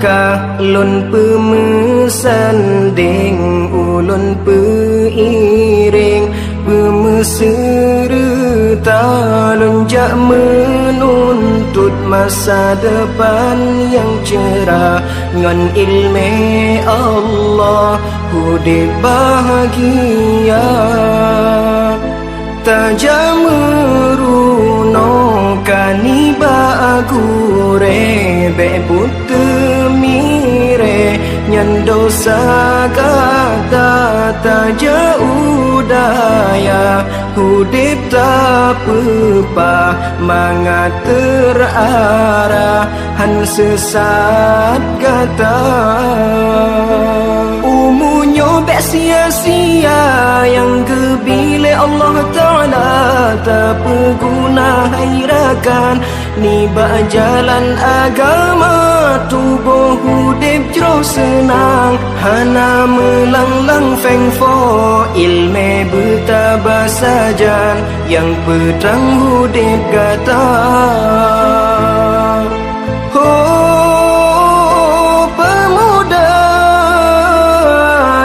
langkah lun pemesanding ulun peiring pemeserta lunjak menuntut masa depan yang cerah ngan ilmu Allah hudib bahagia tajameruno kaniba agure bebutemire nyan dosa kata taja udaya hudib tak pepa mangat terarah han sesat kata umunyo bek sia-sia yang kebile Allah Ta'ala tak berguna hairakan niba jalan agama tubuh hudib jero senang hana melanglang feng fo ilme bertabah sajan yang pedang hudib kata oh pemuda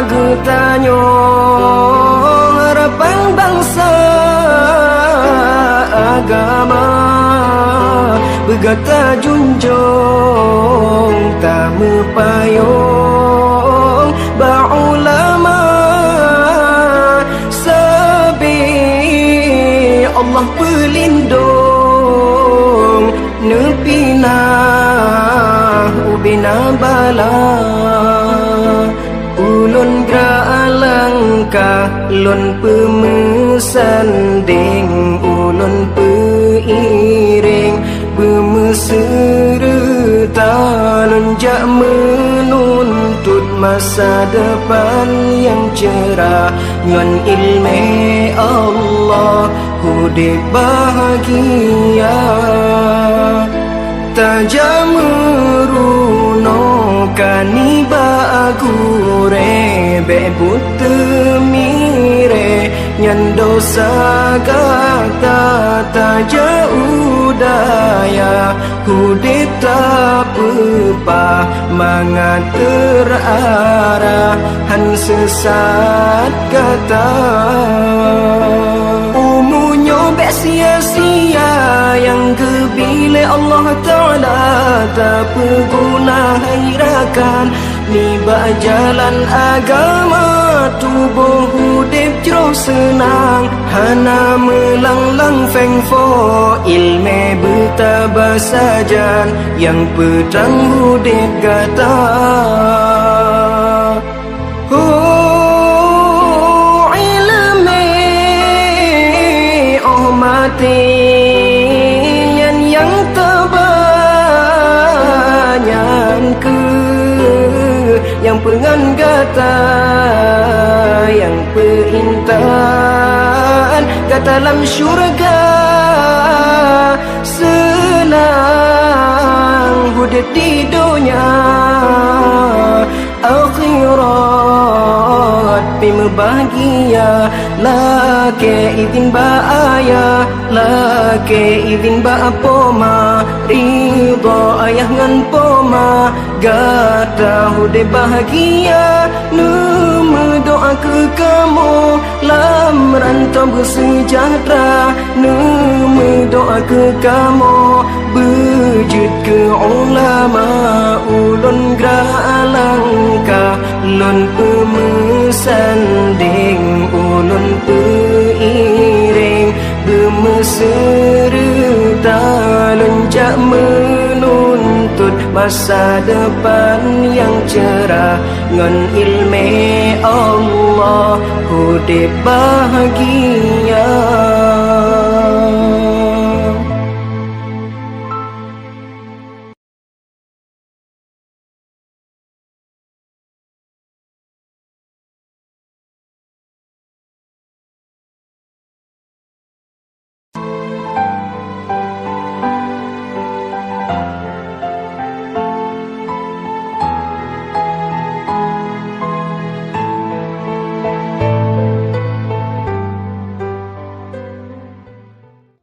getanyo harapan bangsa agama bergata junjung tak mepayung ba'ulama sabi Allah pelindung nepina ubina bala ulun graalangkah lun pemesanding ulun peiring pemeserta lunjak menuntut masa depan yang cerah ngan ilmu Allah hudib bahagia tajameruno kaniba agure bebutemire nyan dosa kata taja udaya hudib tak pepa mangat terarah han sesat kata umunyo bek sia-sia yang kebile Allah Ta'ala tak berguna hairakan niba jalan agama tubuh hudib jero senang hana melanglang feng fo ilme bertabah sajan yang pedang hudib kata oh ilme oh mati yang terbanyak ke yang pengan kata yang perintan kata dalam syurga senang hudib di dunia akhirat bima bahagia lake izin baaya lake izin ba poma ridha ayah ngan poma gata hudib bahagia nume doa ke kamu lam rantau bersejahtera nume doa ke kamu berjud ke ulama ulun graalangka lun pemesanding ulun peiring bermeserta lunjak menuntut masa depan yang cerah ngan ilmu Allah hudib bahagia.